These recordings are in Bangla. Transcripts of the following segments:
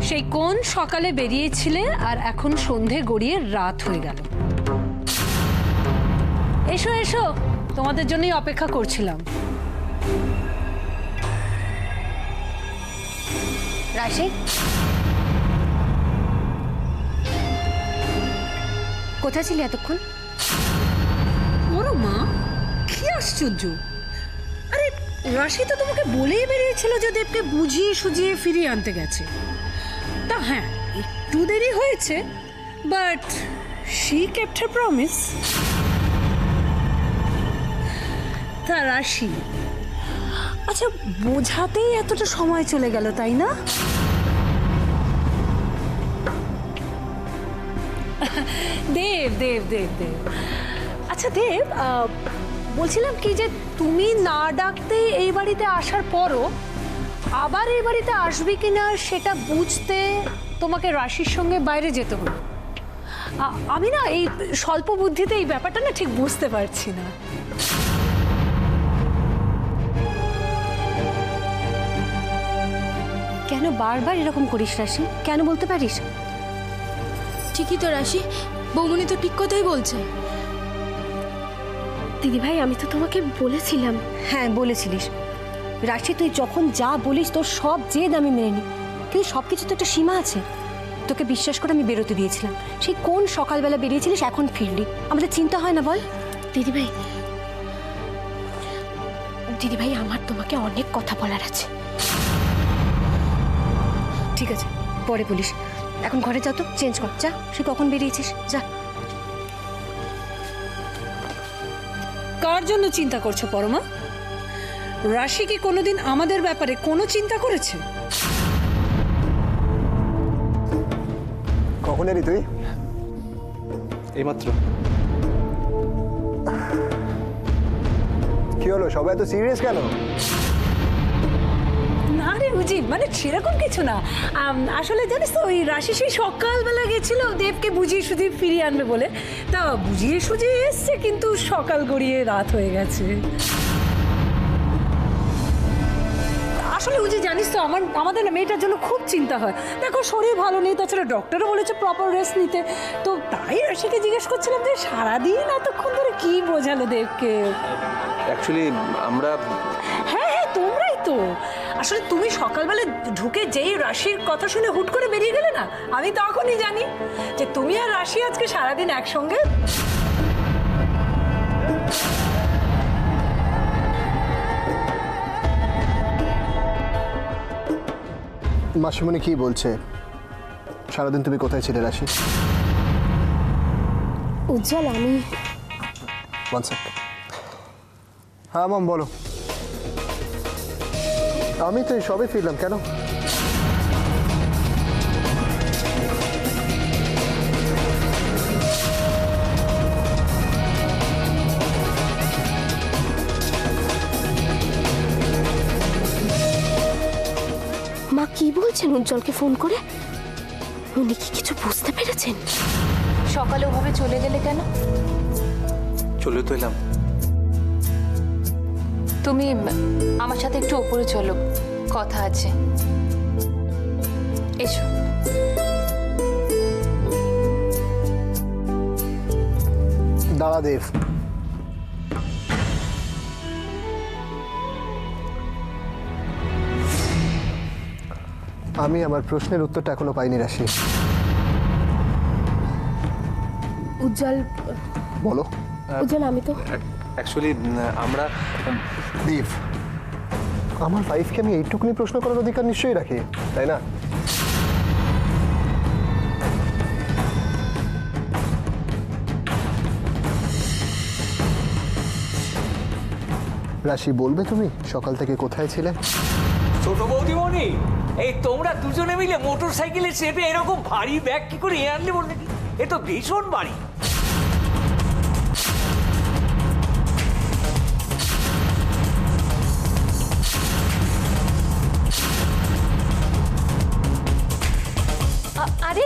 সেই কোন সকালে বেরিয়েছিলে আর এখন সন্ধে গড়িয়ে রাত হয়ে গেল। এসো এসো, তোমাদের জন্যই অপেক্ষা করছিলাম। রাশি, কোথায় ছিলি এতক্ষণ? ওরো মা, কি আশ্চর্য! আরে রাশি তো তোমাকে বলেই বেরিয়েছিল যে দেবকে বুঝিয়ে সুঝিয়ে ফিরিয়ে আনতে গেছে। তা হ্যাঁ, একটু দেরি হয়েছে, but she kept her promise. তা রাশি, আচ্ছা বোঝাতেই এতটা সময় চলে গেল, তাই না? দেব দেব দেব দেব আচ্ছা দেব, বলছিলাম কি যে তুমি না ডাকতে এই বাড়িতে আসার পরও আবার এই বাড়িতে আসবে কিনা সেটা বুঝতে তোমাকে রাশির সঙ্গে বাইরে যেতে হলো। আমি না এই স্বল্প বুদ্ধিতে এই ব্যাপারটা না ঠিক বুঝতে পারছি না। কেন বারবার এরকম করিস রাশি? কেন বলতে পারিস? ঠিকই তো রাশি, বৌমনি তো ঠিক কথাই বলছে। দিদিভাই, আমি তো তোমাকে বলেছিলাম। হ্যাঁ বলেছিলিস রাশি, তুই যখন যা বলিস তোর সব জেদ আমি মেনে নিই, কিন্তু সব কিছু তো একটা সীমা আছে। তোকে বিশ্বাস করে আমি বেরোতে দিয়েছিলাম, সেই কোন সকালবেলা বেরিয়েছিলিস, এখন ফিরলি। আমাদের চিন্তা হয় না বল? দিদিভাই, দিদিভাই আমার তোমাকে অনেক কথা বলার আছে। ঠিক আছে, পরে বলিস। এখন ঘরে যাও তো, চেঞ্জ কর, যা। সে কখন বেরিয়েছিস, যা। কার জন্য চিন্তা করছো পরমা? রাশি কি কোনোদিন আমাদের ব্যাপারে কোনো চিন্তা করেছে? কখন এলি তুই? এইমাত্র। কি হলো, সবাই এত সিরিয়াস কেন? না রে উজি, মানে সেরকম কিছু না। আসলে জানিস তো, ওই রাশি সেই সকালবেলা গেছিল দেবকে বুঝিয়ে সুঝিয়ে ফিরিয়ে আনবে বলে। তা বুঝিয়ে সুঝিয়ে এসছে, কিন্তু সকাল গড়িয়ে রাত হয়ে গেছে। আসলে উজি জানিস তো, আমাদের না মেয়েটার জন্য খুব চিন্তা হয়। দেখো শরীর ভালো নেই, তাছাড়া ডক্টরও বলেছে প্রপার রেস্ট নিতে। তো তাই রাশিকে জিজ্ঞেস করছিলাম যে সারাদিন এতক্ষণ ধরে কি বোঝালো দেবকে। অ্যাকচুয়ালি আমরা হ্যাঁ হ্যাঁ, তোমরাই তো। আসলে তুমি সকালবেলা ঢুকে যেই রাশির কথা শুনে হুট করে বেরিয়ে গেলে না, আমি তখনই জানি যে তুমি আর রাশি আজকে সারাদিন একসঙ্গে। মাসিমণি কি বলছে? সারাদিন তুমি কোথায় ছিলে রাশি? উজ্জ্বল, আমি হ্যাঁ মাম বলো। আমি তো সবে ফিরলাম, কেন? মা কি বলছেন উজ্জ্বলকে ফোন করে? উনি কি কিছু বুঝতে পেরেছেন? সকালে ওভাবে চলে গেলে কেন? চলে তো এলাম। তুমি আমার সাথে একটু ওপরে চলো, কথা আছে। এসো। দাঁড়া দেব, আমি আমার প্রশ্নের উত্তরটা এখনো পাইনি রাশি। উজ্জ্বল বলো। উজ্জ্বল, আমি তো অ্যাকচুয়ালি আমরা দেব, আমার ওয়াইফকে আমি এইটুকুনি প্রশ্ন করার অধিকার নিশ্চয়ই রাখি, তাই না? রাশি, বলবে তুমি সকাল থেকে কোথায় ছিলে? ছোট বৌদিমণি, এই তোমরা দুজনে মিলে মোটর সাইকেলে চেপে এরকম ভারী ব্যাগ কি করে আনলে বললে? কি এ তো ভীষণ ভারী। আরে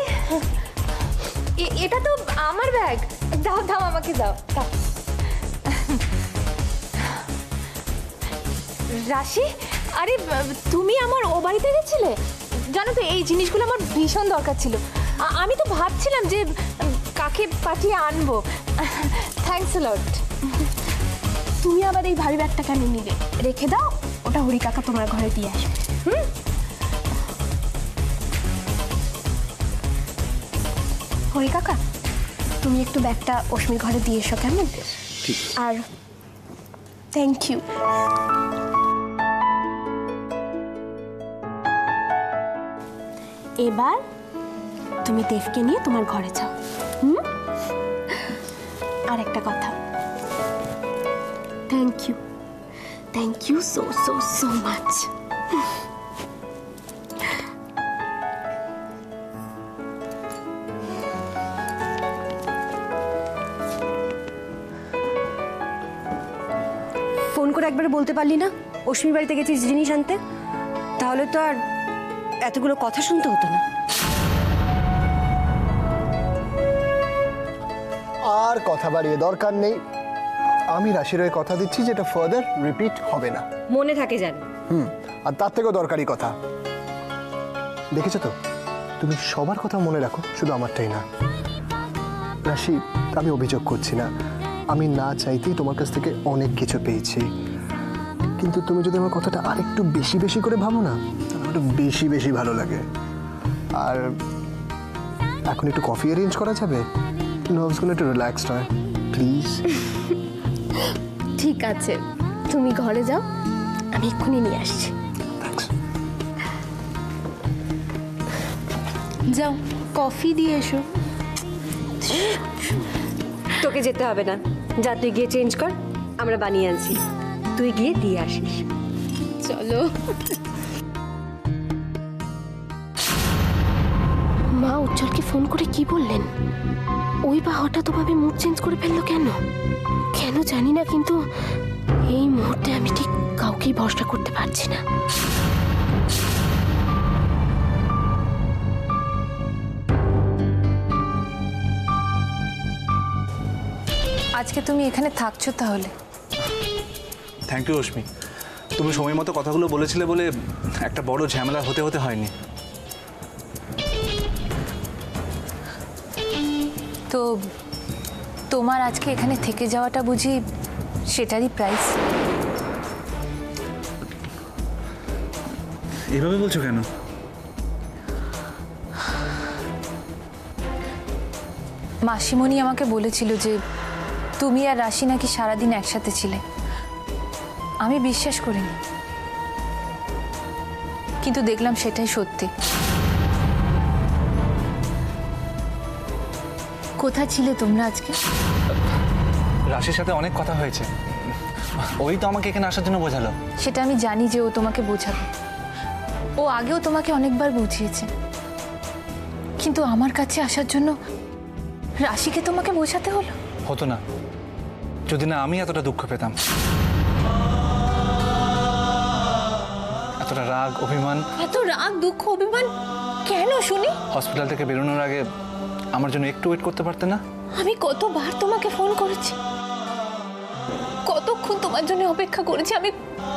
এটা তো আমার ব্যাগ। দাও দাও, আমাকে দাও দাও। রাশি, আরে তুমি আমার ও বাড়িতে গেছিলে? জানো তো এই জিনিসগুলো আমার ভীষণ দরকার ছিল। আমি তো ভাবছিলাম যে কাকে পাঠিয়ে আনবো। থ্যাঙ্কস আ লট। তুমি আবার এই ভারী ব্যাগটা কেন নিলে? রেখে দাও, ওটা হরি কাকা তোমার ঘরে দিয়ে আসবে। হরি কাকা, তুমি একটু ব্যাগটা অশ্মির ঘরে দিয়ে এসো, কেমন? ঠিক। আর থ্যাংক ইউ। এবার তুমি দেবকে নিয়ে তোমার ঘরে যাও। আর একটা কথা, thank you so so so much. Phone করে একবার বলতে পারলি না অশ্মির বাড়িতে গেছিস জিনিস আনতে? তাহলে তো আর এতগুলো কথা শুনতে হতো না। আর কথা বাড়িয়ে দরকার নেই। আমি রাশির হয়ে কথা দিচ্ছি যেটা ফার্দার রিপিট হবে না। মনে থাকে যেন। আর তার থেকেও দরকারি কথা, দেখেছো তো, তুমি সবার কথা মনে রাখো, শুধু আমারটাই না। রাশি, আমি অভিযোগ করছি না, আমি না চাইতেই তোমার কাছ থেকে অনেক কিছু পেয়েছি, কিন্তু তুমি যদি আমার কথাটা আরেকটু বেশি বেশি করে ভাবো না, তাহলে একটু বেশি বেশি ভালো লাগে। আর এখন একটু কফি অ্যারেঞ্জ করা যাবে? নার্ভসগুলো একটু রিল্যাক্সড হয়, প্লিজ। ঠিক আছে, তুমি ঘরে যাও, আমি এক্ষুনি নিয়ে আসছি। থ্যাঙ্কস। যাও, কফি দিয়ে এসো। তোকে যেতে হবে না, যা তুই গিয়ে চেঞ্জ কর, আমরা বানিয়ে আনছি, তুই গিয়ে দিয়ে আসিস। চলো। মা উজ্জ্বলকে ফোন করে কি বললেন? ওই বা হঠাৎ ভাবে মুড চেঞ্জ করে ফেললো কেন? কেন জানি না, কিন্তু এই মুহূর্তে আমি ঠিক কাউকেই ভরসা করতে পারছি না। আজকে তুমি এখানে থাকছো তাহলে? থ্যাংক ইউ অশ্মি, তুমি সময় মতো কথাগুলো বলেছিলে বলে একটা বড় ঝামেলা হতে হতে হয়নি। তো তোমার আজকে এখানে থেকে যাওয়াটা বুঝি সেটারই প্রাইস? এভাবে বলছো কেন? মাসিমণি আমাকে বলেছিল যে তুমি আর রাশি নাকি সারাদিন একসাথে ছিলে। আমি বিশ্বাস করিনি, কিন্তু দেখলাম সেটাই সত্যি। কোথায় ছিলে তোমরা আজকে? রাশির সাথে অনেক কথা হয়েছে, ওই তো আমাকে এখানে আসার জন্য বোঝালো। সেটা আমি জানি যে ও তোমাকে বোঝাবে, ও আগেও তোমাকে অনেকবার বুঝিয়েছে, কিন্তু আমার কাছে আসার জন্য রাশিকে তোমাকে বোঝাতে হলো। হতো না যদি না আমি এতটা দুঃখ পেতাম, এতটা রাগ অভিমান। এত রাগ দুঃখ অভিমান কেন শুনি? হসপিটাল থেকে বেরোনোর আগে আমার জন্য একটু ওয়েট করতে পারতে না? আমি কতবার তোমাকে ফোন করেছি, কতক্ষণ তোমার জন্য অপেক্ষা করেছি, আমি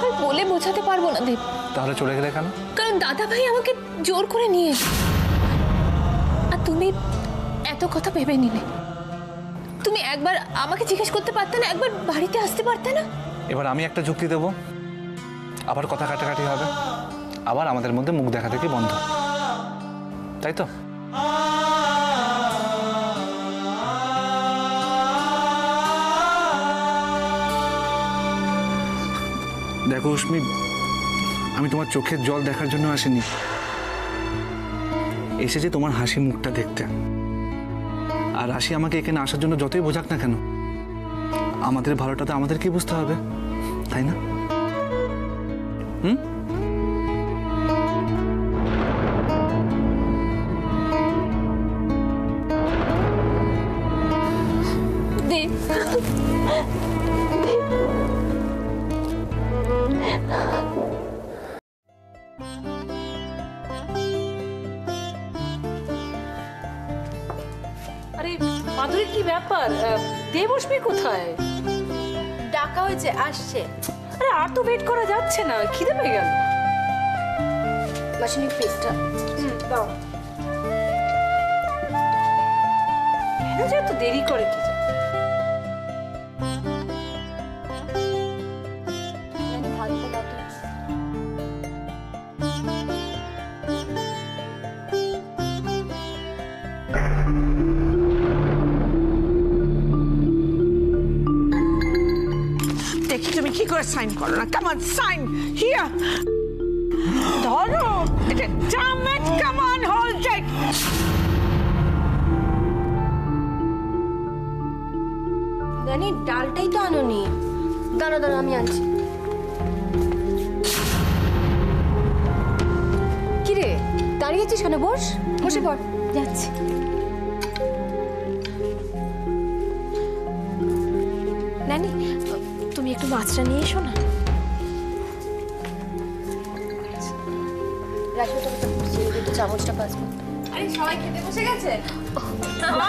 আর বলে বোঝাতে পারবো না দেব। তাহলে চলে গেলে কেন? কারণ দাদা ভাই আমাকে জোর করে নিয়ে এলো, আর তুমি এত কথা ভেবে নিলে। তুমি একবার আমাকে জিজ্ঞেস করতে পারতে না, একবার বাড়িতে আসতে পারতে না? এবার আমি একটা যুক্তি দেবো, আবার কথা কাটাকাটি হবে, আবার আমাদের মধ্যে মুখ দেখা দেখি বন্ধ, তাই তো? দেখো অশ্মি, আমি তোমার চোখের জল দেখার জন্য আসিনি, এসেছে তোমার হাসি মুখটা দেখতে। আর রাশি আমাকে এখানে আসার জন্য যতই বোঝাক না কেন, আমাদের ভালোটা তো আমাদেরকেই বুঝতে হবে, তাই না? আরে মাধুরী, কি ব্যাপার? দেবশ্মী কোথায়? ডাকা হয়েছে, আসছে। আরে আর তো ওয়েট করা যাচ্ছে না, খিদে পেয়ে গেল। মাসিনী পেটটা দাও কেন যে এত দেরি করে কি জানি? ভাতটা দাও তো। দেখি তুমি কি করে সাইন করো না। Come on sign here. ধরো এটা ডামেট, কাম অন হোল্ড ইট। রানী ডালটাই তো আনোনি। দাঁড়া দাঁড়া আমি আনছি। কিরে দাঁড়িয়ে আছিস কেন? বস, বসে পড়। যাচ্ছি। নানি তুমি একটু মাছটা নিয়ে এসো না। রাখো তো, একটু চামচটা পাস কর। আরে সবাই খেতে বসে গেছে?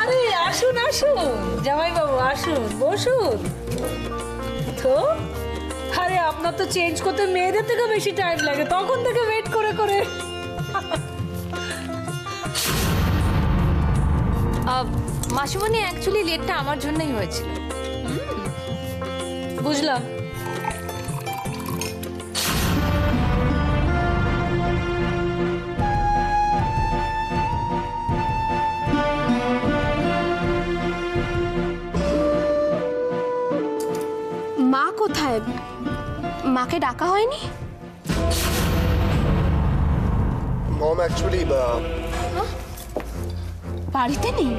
আরে আসুন আসুন জামাই বাবু, আসুন বসুন। তো আরে আপনার তো চেঞ্জ করতে মেয়েদের থেকে বেশি টাইম লাগে, তখন থেকে ওয়েট করে করে। মাসিমণি অ্যাকচুয়ালি লেটটা আমার জন্যই হয়েছিল। বুঝলাম। মা কোথায়? মাকে ডাকা হয়নি? মম অ্যাকচুয়ালি বাড়িতে নেই?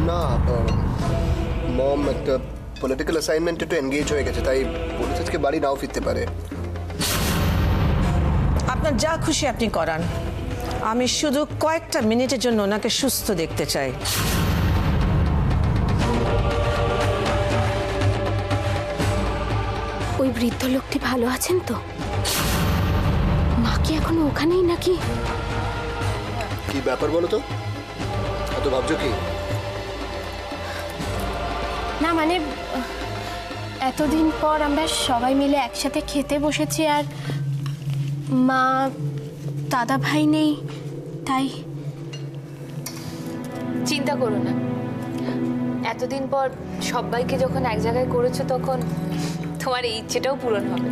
না, মম একটা পলিটিক্যাল অ্যাসাইনমেন্টে একটু এনগেজ হয়ে গেছে, তাই বলেছে আজকে বাড়ি নাও ফিরতে পারে। আপনার যা খুশি আপনি করান। আমি শুধু কয়েকটা মিনিটের জন্য ওনাকে সুস্থ দেখতে চাই। ওই বৃদ্ধ লোকটি ভালো আছেন তো? মা কি এখনো ওখানেই নাকি? কি ব্যাপার বলো তো, এত ভাবছো কি? না মানে এতদিন পর আমরা সবাই মিলে একসাথে খেতে বসেছি, আর মা দাদা ভাই নেই, তাই। চিন্তা করো না, এতদিন পর সবাইকে যখন এক জায়গায় করেছো তখন তোমার এই ইচ্ছেটাও পূরণ হবে।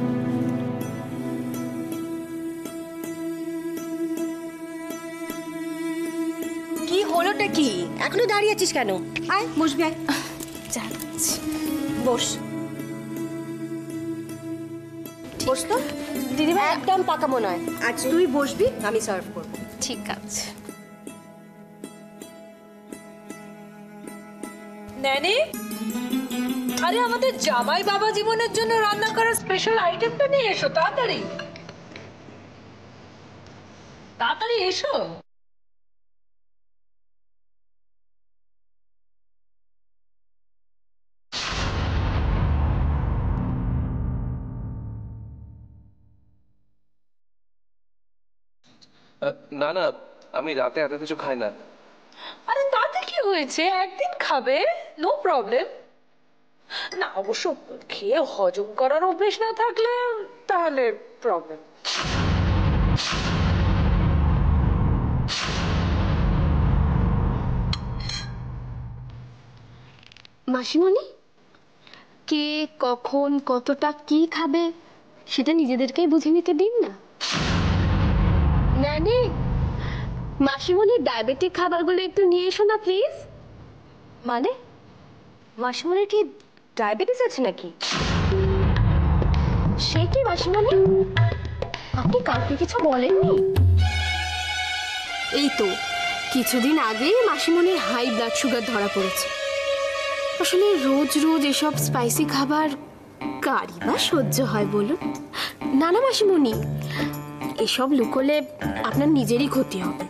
কি হলোটা কি? এখনো দাঁড়িয়ে আছিস কেন? আয় বসবি, আয়। যাচ্ছি। বস বস তো। দিদিভাই একদম পাকামো নয়, আজ তুই বসবি, আমি সার্ভ করবো। ঠিক আছে। ন্যানি, আরে আমাদের জামাই বাবা জীবনের জন্য রান্না করা স্পেশাল আইটেমটা নিয়ে এসো, তাড়াতাড়ি তাড়াতাড়ি এসো। না না, আমি রাতে এত কিছু খাই না। আরে তাতে কি হয়েছে, একদিন খাবে, নো প্রবলেম। না অবশ্য খেয়ে হজম করার অভ্যেস না থাকলে তাহলে প্রবলেম। মাসিমণি, কে কখন কতটা কি খাবে সেটা নিজেদেরকেই বুঝে নিতে দিন না। নানি, মাসিমণির ডায়াবেটিক খাবারগুলো একটু নিয়ে এসো না প্লিজ। মানে মাসিমণির কি ডায়াবেটিস আছে নাকি? সে কি মাসিমণি, আপনি কাউকে কিছু বলেননি? এই তো কিছুদিন আগেই মাসিমণির হাই ব্লাড সুগার ধরা পড়েছে। আসলে রোজ রোজ এসব স্পাইসি খাবার কারই বা সহ্য হয় বলুন? না না মাসিমণি, এসব লুকোলে আপনার নিজেরই ক্ষতি হবে।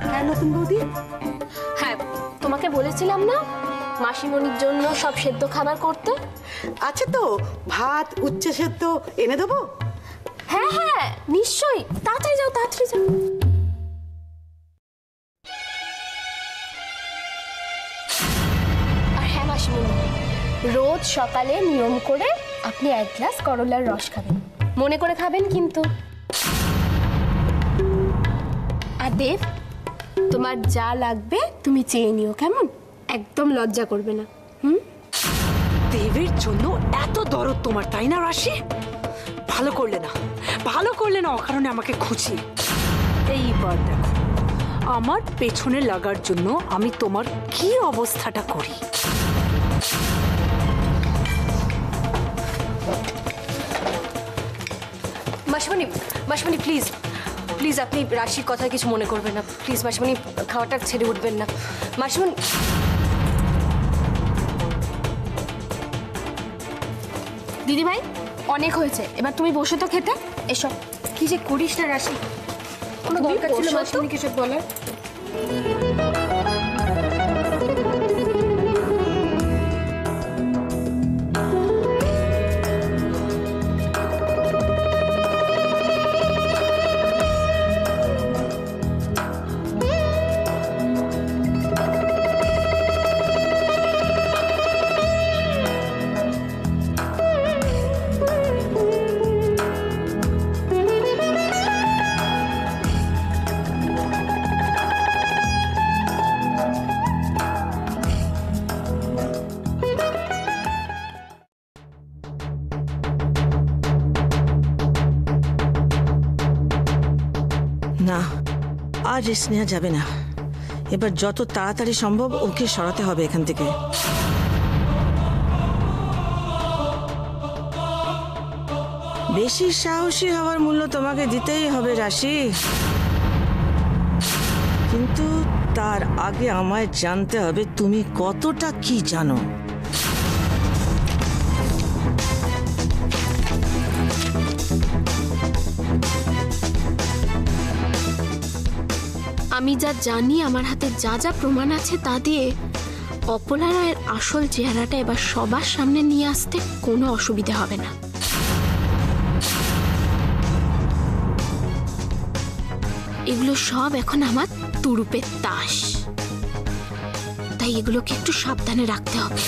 হ্যাঁ নতুন বৌদি, হ্যাঁ তোমাকে বলেছিলাম না মাসিমণির জন্য সব সেদ্ধ খাবার করতে। আচ্ছা, তো ভাত উচ্চ সেদ্ধ এনে দেবো? হ্যাঁ হ্যাঁ নিশ্চয়ই, তাড়াতাড়ি যাও তাড়াতাড়ি যাও। আর হ্যাঁ মাসিমণি, রোজ সকালে নিয়ম করে আপনি 1 গ্লাস করলার রস খাবেন, মনে করে খাবেন কিন্তু। আর দেব, তোমার যা লাগবে তুমি চেয়ে নিও, কেমন? একদম লজ্জা করবে না। দেবের জন্য এত দরদ তোমার, তাই না রাশি? ভালো করলে না অকারণে আমাকে খুঁচিয়ে। এইবার দেখো আমার পেছনে লাগার জন্য আমি তোমার কি অবস্থাটা করি। মাসিমণি প্লিজ প্লিজ, আপনি রাশির কথা কিছু মনে করবেন না প্লিজ। মাসিমণি, খাওয়াটা ছেড়ে উঠবেন না মাসিমণি। দিদি ভাই, অনেক হয়েছে, এবার তুমি বসে তো খেতে। এসব কি যে করিস না রাশি, কোনো দরকার ছিল মাসিমণিকে সব বলার? না, আর রেস্ট নেওয়া যাবে না। এবার যত তাড়াতাড়ি সম্ভব ওকে সরাতে হবে এখান থেকে। বেশি সাহসী হওয়ার মূল্য তোমাকে দিতেই হবে রাশি, কিন্তু তার আগে আমায় জানতে হবে তুমি কতটা কি জানো। আমি যা জানি, আমার হাতে যা যা প্রমাণ আছে তা দিয়ে অপলা রায়ের আসল চেহারাটা এবার সবার সামনে নিয়ে আসতে কোনো অসুবিধা হবে না। এগুলো সব এখন আমার তুরুপের তাস, তাই এগুলোকে একটু সাবধানে রাখতে হবে।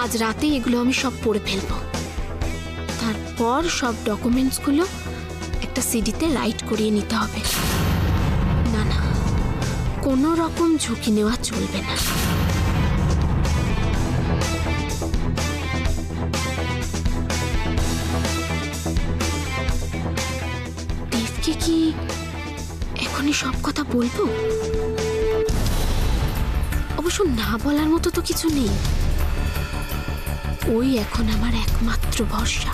আজ রাতেই এগুলো আমি সব পড়ে ফেলবো, তারপর সব ডকুমেন্টসগুলো একটা সিডিতে রাইট করিয়ে নিতে হবে। না না, কোনো রকম ঝুঁকি নেওয়া চলবে না। দেবকে কি এখনই সব কথা বলবো? অবশ্য না বলার মতো তো কিছু নেই, ওই এখন আমার একমাত্র ভরসা।